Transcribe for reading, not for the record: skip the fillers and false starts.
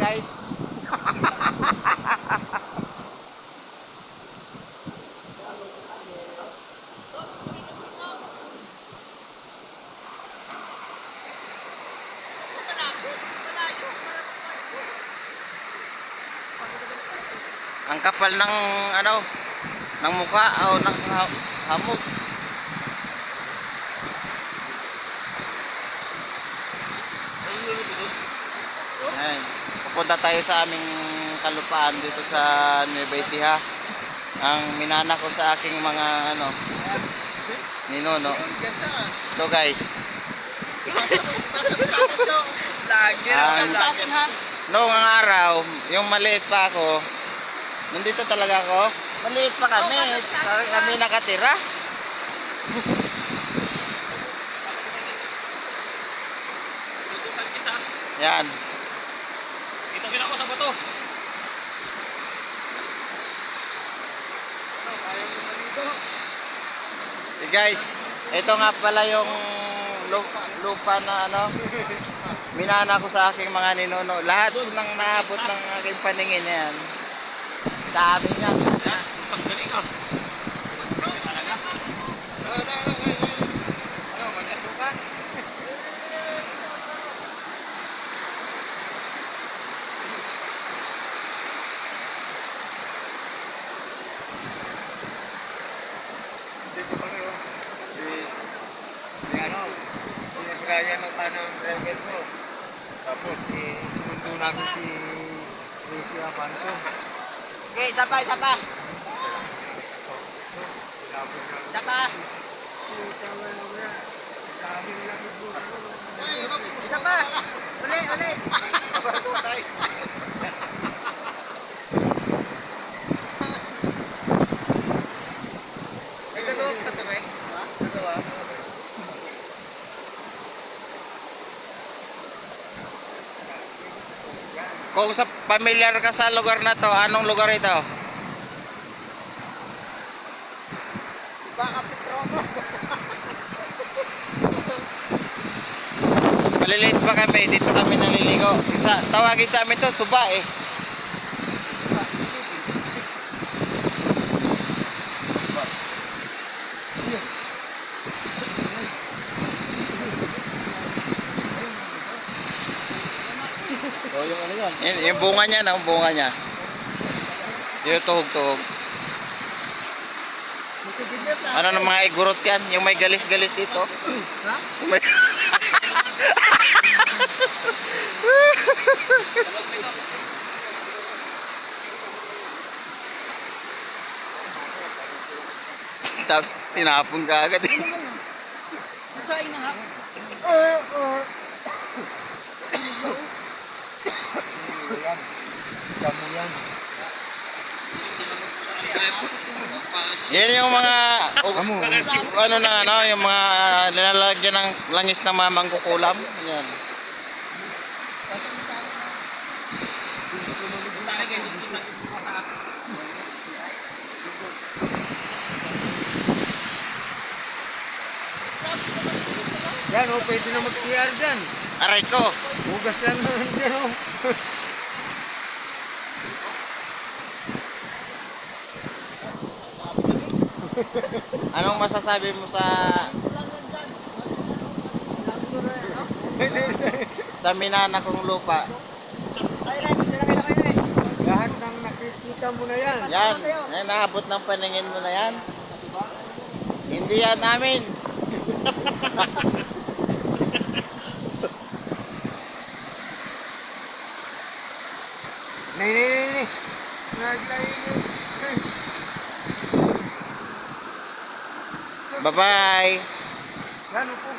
guys. Ang kapal ng ano, ng mukha o ng hamog. Ayan. Pupunta tayo sa aming kalupaan dito sa Nueva Ecija. Ang minana ko sa aking mga ano, ninuno. So guys. Noong araw, yung maliit pa ako, nandito talaga ako. Maliit pa kami. Kami nakatira. Yan. Ito ako sa bato. Hey guys, ito nga pala yung lupa na ano, minana ko sa aking mga ninuno. Lahat ng naabot ng aking paningin yan. Sa amin yan. Isang galing ah. Brian ang tanong driver mo. Tapos sinundo namin si Ricky Apanto. Okay, isa pa. Isa pa. Isa pa. Uli. Kung sa familiar ka sa lugar na to, anong lugar ito? Baka Petromo. Maliliit pa kami, dito kami naliligo. Tawagin sa amin to, suba eh. O yung ano yan? Yung bunga niya na, yung bunga niya. Yung tuhog-tuhog. Ano ng mga igurot yan? Yung may galis-galis dito. Ha? Yung may... Tinapon ka agad eh. Saing na nga. Yan. Damo yan. Yan yung mga ano na ano, yung mga nilalagyan ng langis ng mga mangkukulam. Yan. Yan o, pwede na mag-CR dyan. Aray ko. Hugas lang naman dyan o. Anong masasabi mo sa minana kong lupa? Lahat ng nakikita mo na yan. Yan, naabot ng paningin mo na yan. Hindi yan namin. Nay. Bye-bye. Yan, upo